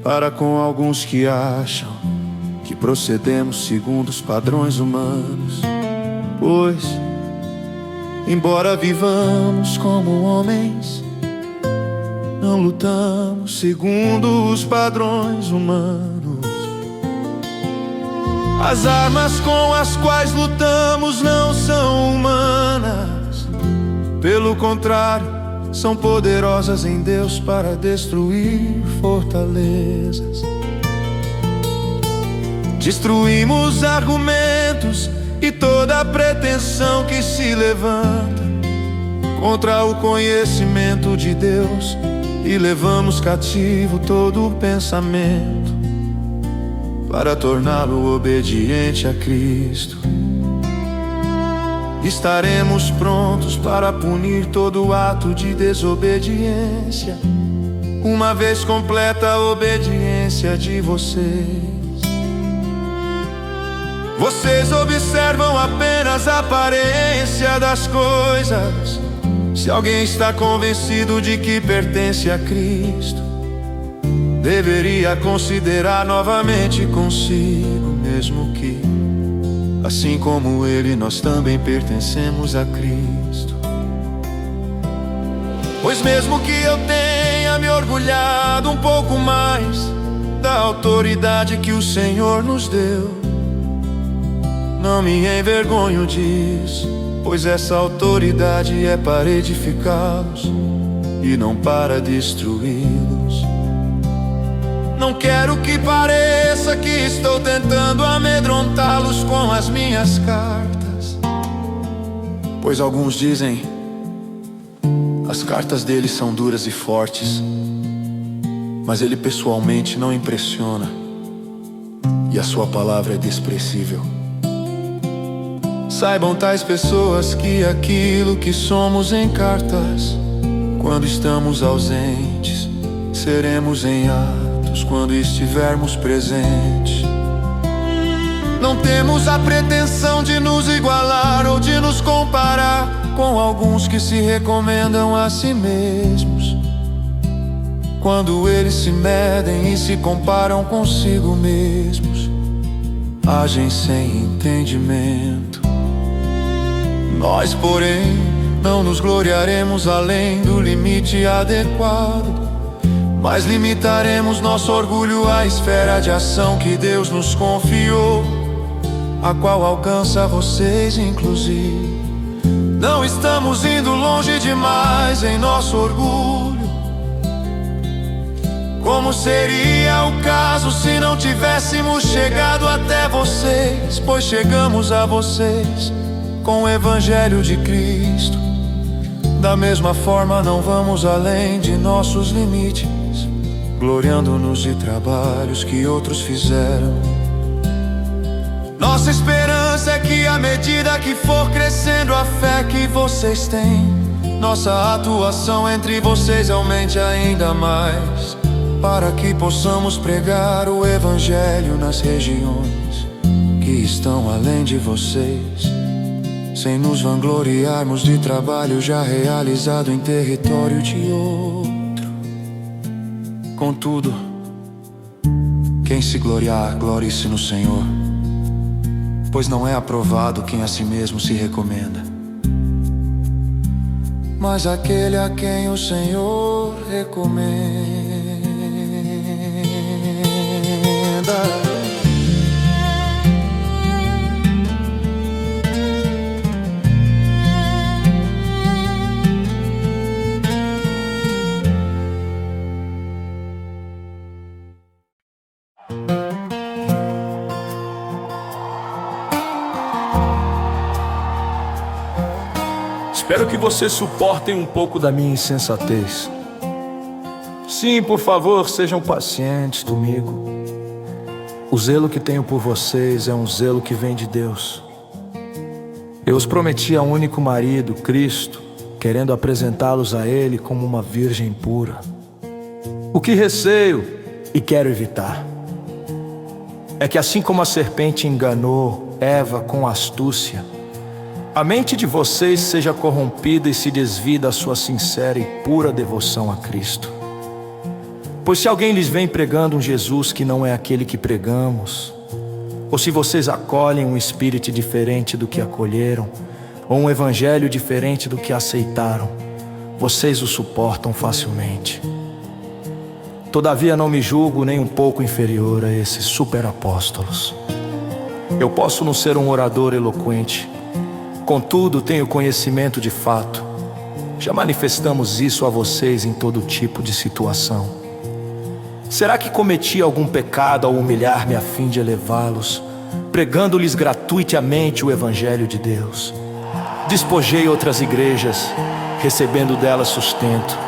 para com alguns que acham que procedemos segundo os padrões humanos. Pois, embora vivamos como homens, não lutamos segundo os padrões humanos. As armas com as quais lutamos não são humanas, pelo contrário, são poderosas em Deus para destruir fortalezas. Destruímos argumentos e toda pretensão que se levanta contra o conhecimento de Deus, e levamos cativo todo o pensamento para torná-lo obediente a Cristo. Estaremos prontos para punir todo ato de desobediência, uma vez completa a obediência de vocês. Vocês observam apenas a aparência das coisas. Se alguém está convencido de que pertence a Cristo, deveria considerar novamente consigo mesmo que, assim como Ele, nós também pertencemos a Cristo. Pois mesmo que eu tenha me orgulhado um pouco mais da autoridade que o Senhor nos deu, não me envergonho disso, pois essa autoridade é para edificá-los e não para destruí-los. Não Não quero que pareça que estou tentando amedrontá-los com as minhas cartas, pois alguns dizem as cartas dele são duras e fortes, mas ele pessoalmente não impressiona e a sua palavra é desprezível. Saibam tais pessoas que aquilo que somos em cartas, quando estamos ausentes, seremos em atos quando estivermos presentes. Não temos a pretensão de nos igualar ou de nos comparar com alguns que se recomendam a si mesmos. Quando eles se medem e se comparam consigo mesmos, agem sem entendimento. Nós, porém, não nos gloriaremos além do limite adequado, mas limitaremos nosso orgulho à esfera de ação que Deus nos confiou, a qual alcança vocês inclusive. Não estamos indo longe demais em nosso orgulho, como seria o caso se não tivéssemos chegado até vocês, pois chegamos a vocês com o Evangelho de Cristo. Da mesma forma não vamos além de nossos limites, gloriando-nos de trabalhos que outros fizeram. Nossa esperança é que à medida que for crescendo a fé que vocês têm, nossa atuação entre vocês aumente ainda mais, para que possamos pregar o Evangelho nas regiões que estão além de vocês, sem nos vangloriarmos de trabalho já realizado em território de outro. Contudo, quem se gloriar, glorie-se no Senhor, pois não é aprovado quem a si mesmo se recomenda, mas aquele a quem o Senhor recomenda. Espero que vocês suportem um pouco da minha insensatez. Sim, por favor, sejam pacientes comigo. O zelo que tenho por vocês é um zelo que vem de Deus. Eu os prometi ao único marido, Cristo, querendo apresentá-los a Ele como uma virgem pura. O que receio e quero evitar é que, assim como a serpente enganou Eva com astúcia, a mente de vocês seja corrompida e se desvie da sua sincera e pura devoção a Cristo. Pois se alguém lhes vem pregando um Jesus que não é aquele que pregamos, ou se vocês acolhem um espírito diferente do que acolheram, ou um evangelho diferente do que aceitaram, vocês o suportam facilmente. Todavia não me julgo nem um pouco inferior a esses superapóstolos. Eu posso não ser um orador eloquente, contudo tenho conhecimento de fato. Já manifestamos isso a vocês em todo tipo de situação. Será que cometi algum pecado ao humilhar-me a fim de elevá-los, pregando-lhes gratuitamente o Evangelho de Deus? Despojei outras igrejas, recebendo delas sustento,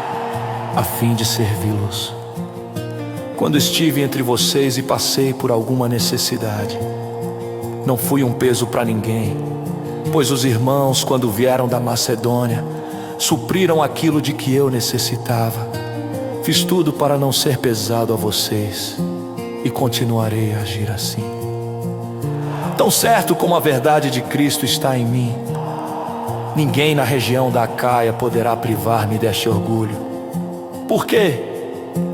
a fim de servi-los. Quando estive entre vocês e passei por alguma necessidade, não fui um peso para ninguém, pois os irmãos, quando vieram da Macedônia, supriram aquilo de que eu necessitava. Fiz tudo para não ser pesado a vocês e continuarei a agir assim. Tão certo como a verdade de Cristo está em mim, ninguém na região da Acaia poderá privar-me deste orgulho. Por quê?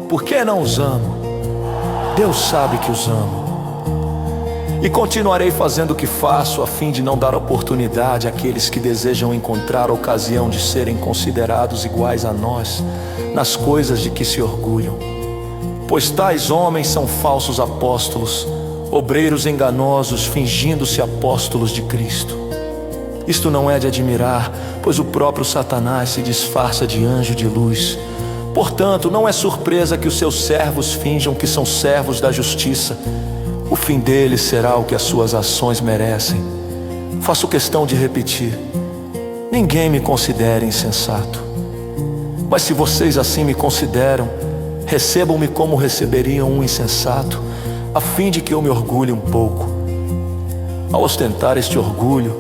Porque não os amo. Deus sabe que os amo. E continuarei fazendo o que faço a fim de não dar oportunidade àqueles que desejam encontrar ocasião de serem considerados iguais a nós nas coisas de que se orgulham. Pois tais homens são falsos apóstolos, obreiros enganosos, fingindo-se apóstolos de Cristo. Isto não é de admirar, pois o próprio Satanás se disfarça de anjo de luz. Portanto, não é surpresa que os seus servos finjam que são servos da justiça. O fim deles será o que as suas ações merecem. Faço questão de repetir: ninguém me considera insensato. Mas se vocês assim me consideram, recebam-me como receberiam um insensato, a fim de que eu me orgulhe um pouco. Ao ostentar este orgulho,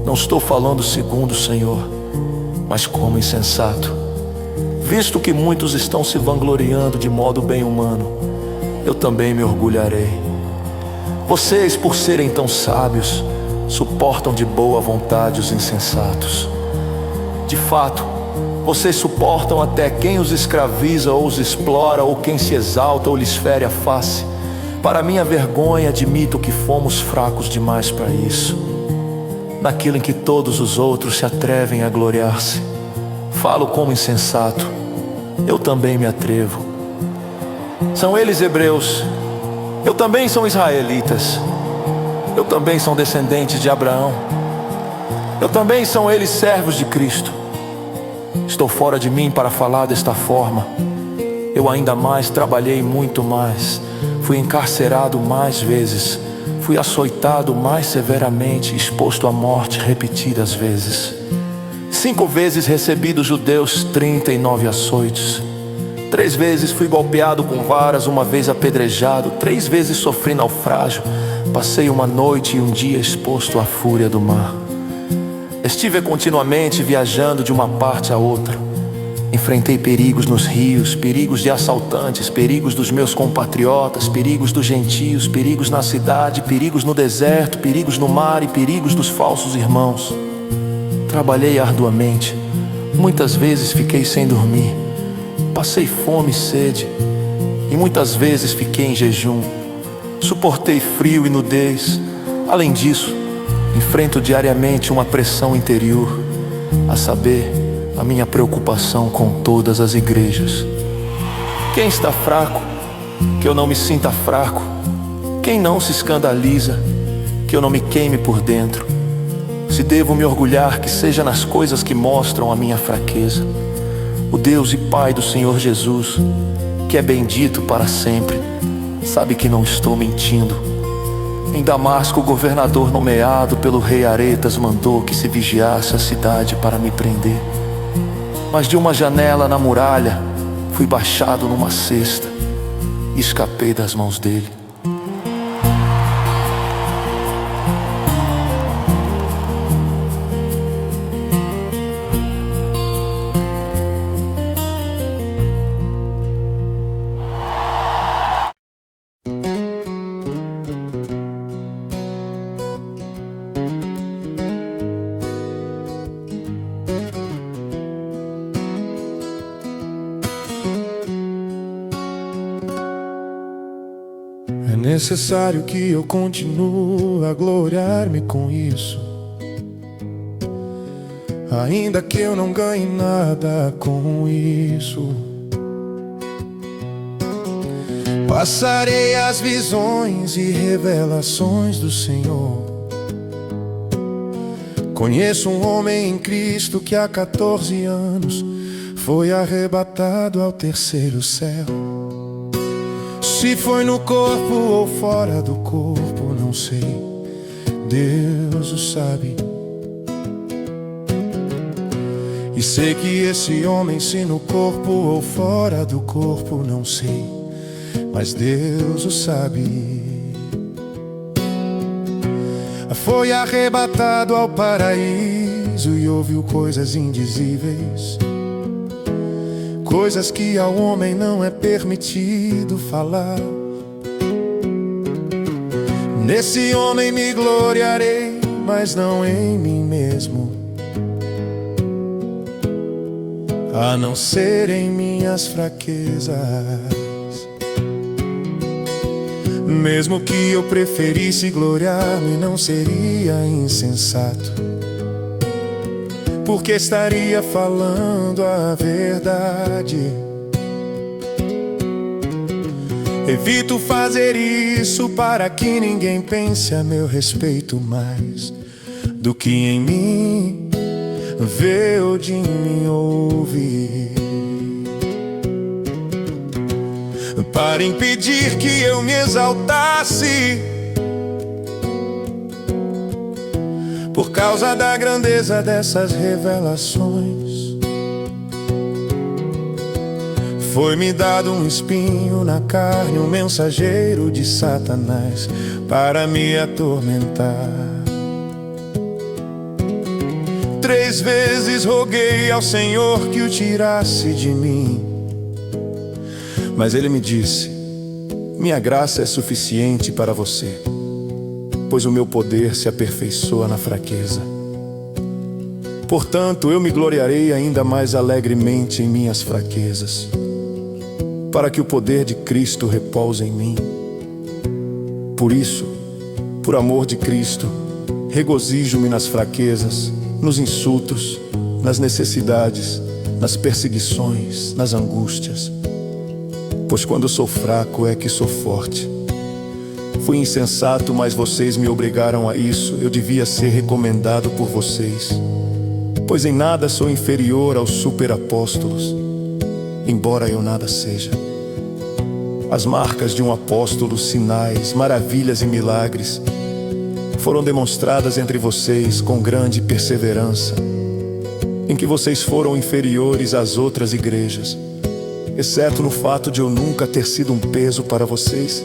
não estou falando segundo o Senhor, mas como insensato. Visto que muitos estão se vangloriando de modo bem humano, eu também me orgulharei. Vocês, por serem tão sábios, suportam de boa vontade os insensatos. De fato, vocês suportam até quem os escraviza ou os explora, ou quem se exalta ou lhes fere a face. Para minha vergonha, admito que fomos fracos demais para isso. Naquilo em que todos os outros se atrevem a gloriar-se, falo como insensato, eu também me atrevo. São eles hebreus, eu também sou israelitas. Eu também sou descendente de Abraão. Eu também são eles servos de Cristo. Estou fora de mim para falar desta forma. Eu ainda mais trabalhei muito mais. Fui encarcerado mais vezes. Fui açoitado mais severamente, exposto à morte repetidas vezes. 5 vezes recebi dos judeus 39 açoites. 3 vezes fui golpeado com varas, 1 vez apedrejado, 3 vezes sofri naufrágio. Passei uma noite e um dia exposto à fúria do mar. Estive continuamente viajando de uma parte a outra. Enfrentei perigos nos rios, perigos de assaltantes, perigos dos meus compatriotas, perigos dos gentios, perigos na cidade, perigos no deserto, perigos no mar e perigos dos falsos irmãos. Trabalhei arduamente, muitas vezes fiquei sem dormir. Passei fome e sede, e muitas vezes fiquei em jejum. Suportei frio e nudez. Além disso, enfrento diariamente uma pressão interior, a saber, a minha preocupação com todas as igrejas. Quem está fraco, que eu não me sinta fraco. Quem não se escandaliza, que eu não me queime por dentro. Se devo me orgulhar, que seja nas coisas que mostram a minha fraqueza. O Deus e Pai do Senhor Jesus, que é bendito para sempre, sabe que não estou mentindo. Em Damasco, o governador nomeado pelo rei Aretas mandou que se vigiasse a cidade para me prender. Mas de uma janela na muralha, fui baixado numa cesta e escapei das mãos dele. É necessário que eu continue a gloriar-me com isso, ainda que eu não ganhe nada com isso. Passarei as visões e revelações do Senhor. Conheço um homem em Cristo que há 14 anos foi arrebatado ao 3º céu. Se foi no corpo ou fora do corpo, não sei, Deus o sabe. E sei que esse homem, se no corpo ou fora do corpo, não sei, mas Deus o sabe. Foi arrebatado ao paraíso e ouviu coisas indizíveis, coisas que ao homem não é permitido falar. Nesse homem me gloriarei, mas não em mim mesmo, a não ser em minhas fraquezas. Mesmo que eu preferisse gloriar-me, não seria insensato, porque estaria falando a verdade. Evito fazer isso para que ninguém pense a meu respeito mais do que em mim vê ou de mim ouvir. para impedir que eu me exaltasse. Por causa da grandeza dessas revelações, foi-me dado um espinho na carne, um mensageiro de Satanás para me atormentar. 3 vezes roguei ao Senhor que o tirasse de mim, mas Ele me disse: minha graça é suficiente para você, pois o meu poder se aperfeiçoa na fraqueza. Portanto, eu me gloriarei ainda mais alegremente em minhas fraquezas, para que o poder de Cristo repouse em mim. Por isso, por amor de Cristo, regozijo-me nas fraquezas, nos insultos, nas necessidades, nas perseguições, nas angústias. Pois quando sou fraco é que sou forte. Fui insensato, mas vocês me obrigaram a isso. Eu devia ser recomendado por vocês, pois em nada sou inferior aos superapóstolos, embora eu nada seja. As marcas de um apóstolo, sinais, maravilhas e milagres foram demonstradas entre vocês com grande perseverança, em que vocês foram inferiores às outras igrejas, exceto no fato de eu nunca ter sido um peso para vocês.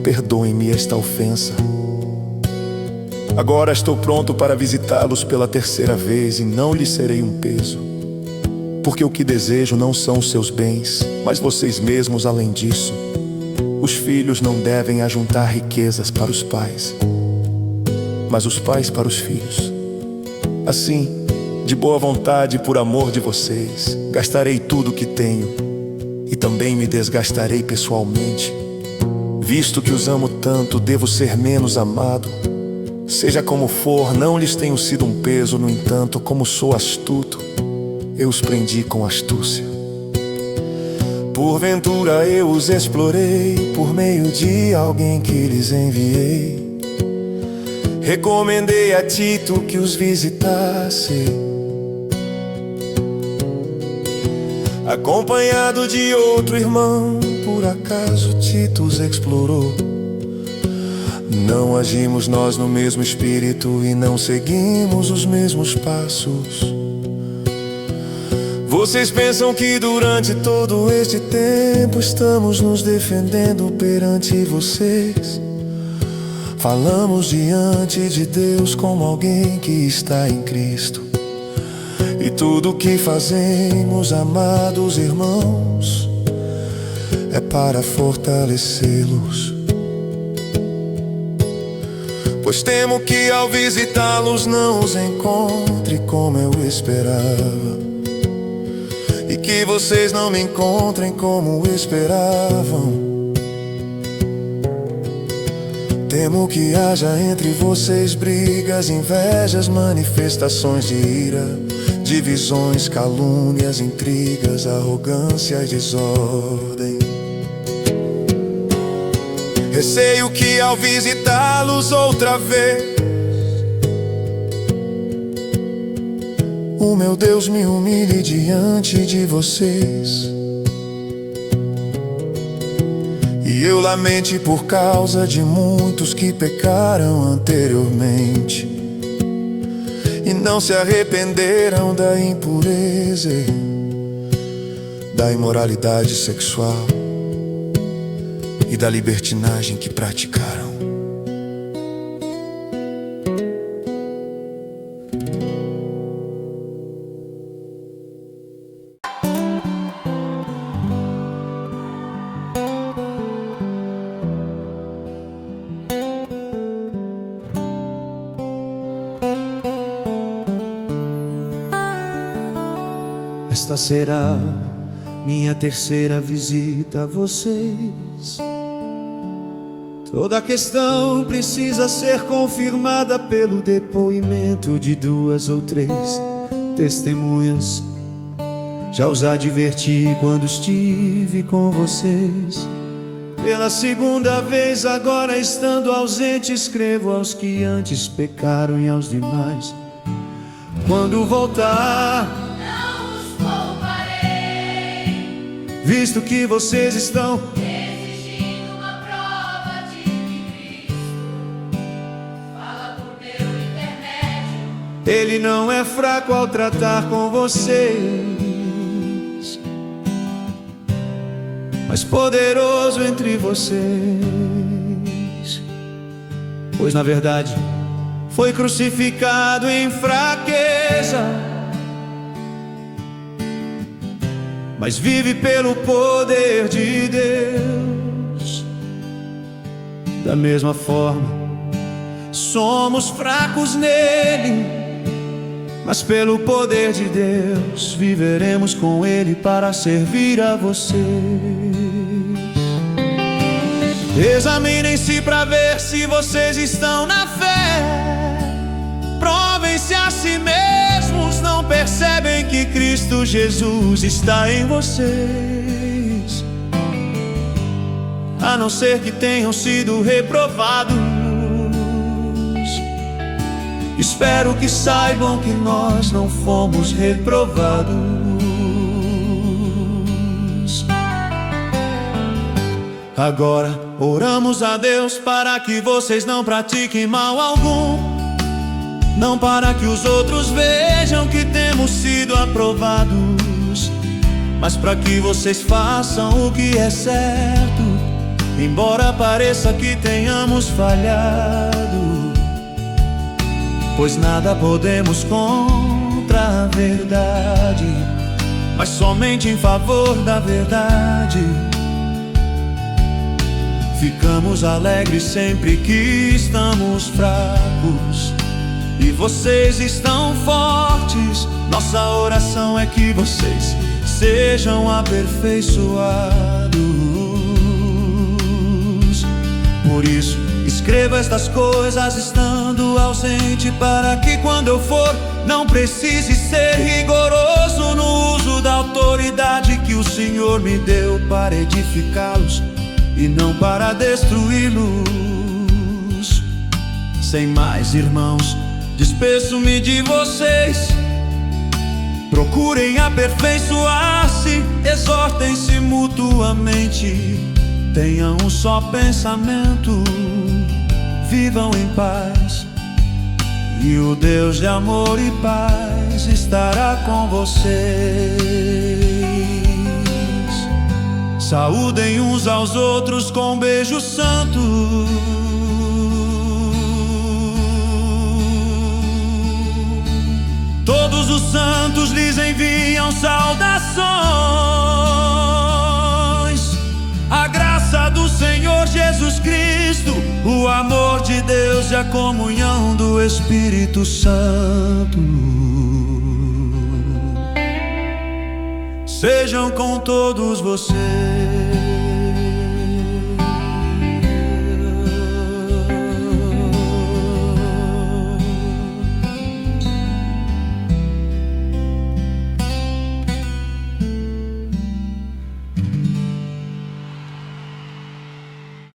Perdoem-me esta ofensa. Agora estou pronto para visitá-los pela 3ª vez e não lhes serei um peso, porque o que desejo não são os seus bens, mas vocês mesmos. Além disso, os filhos não devem ajuntar riquezas para os pais, mas os pais para os filhos. Assim, de boa vontade e por amor de vocês, gastarei tudo o que tenho e também me desgastarei pessoalmente. Visto que os amo tanto, devo ser menos amado. Seja como for, não lhes tenho sido um peso. No entanto, como sou astuto, eu os prendi com astúcia. Porventura eu os explorei por meio de alguém que lhes enviei. Recomendei a Tito que os visitasse, acompanhado de outro irmão. Por acaso Tito os explorou? Não agimos nós no mesmo espírito e não seguimos os mesmos passos. Vocês pensam que durante todo este tempo estamos nos defendendo perante vocês? Falamos diante de Deus como alguém que está em Cristo. E tudo o que fazemos, amados irmãos, é para fortalecê-los. Pois temo que ao visitá-los não os encontre como eu esperava, e que vocês não me encontrem como esperavam. Temo que haja entre vocês brigas, invejas, manifestações de ira, divisões, calúnias, intrigas, arrogância e desordem. Receio que ao visitá-los outra vez, o meu Deus me humilhe diante de vocês, e eu lamente por causa de muitos que pecaram anteriormente e não se arrependeram da impureza, da imoralidade sexual e da libertinagem que praticaram. Esta será minha 3ª visita a vocês. Toda questão precisa ser confirmada pelo depoimento de 2 ou 3 testemunhas. Já os adverti quando estive com vocês. Pela 2ª vez, agora estando ausente, escrevo aos que antes pecaram e aos demais. Quando voltar, visto que vocês estão Ele não é fraco ao tratar com vocês, mas poderoso entre vocês. Pois na verdade foi crucificado em fraqueza, mas vive pelo poder de Deus. Da mesma forma, somos fracos nele, mas pelo poder de Deus viveremos com ele para servir a vocês. Examinem-se para ver se vocês estão na fé. Provem-se a si mesmos, não percebem que Cristo Jesus está em vocês? A não ser que tenham sido reprovados, espero que saibam que nós não fomos reprovados. Agora oramos a Deus para que vocês não pratiquem mal algum, não para que os outros vejam que temos sido aprovados, mas para que vocês façam o que é certo, embora pareça que tenhamos falhado. Pois nada podemos contra a verdade, mas somente em favor da verdade. Ficamos alegres sempre que estamos fracos e vocês estão fortes. Nossa oração é que vocês sejam aperfeiçoados. Por isso, escreva estas coisas estando ausente, para que quando eu for, não precise ser rigoroso no uso da autoridade que o Senhor me deu para edificá-los e não para destruí-los. Sem mais, irmãos, despeço-me de vocês. Procurem aperfeiçoar-se, exortem-se mutuamente, tenham um só pensamento, vivam em paz, e o Deus de amor e paz estará com vocês. Saúdem uns aos outros com um beijo santo. Todos os santos lhes enviam saudações. A graça do Senhor Jesus Cristo, o amor de Deus e a comunhão do Espírito Santo sejam com todos vocês.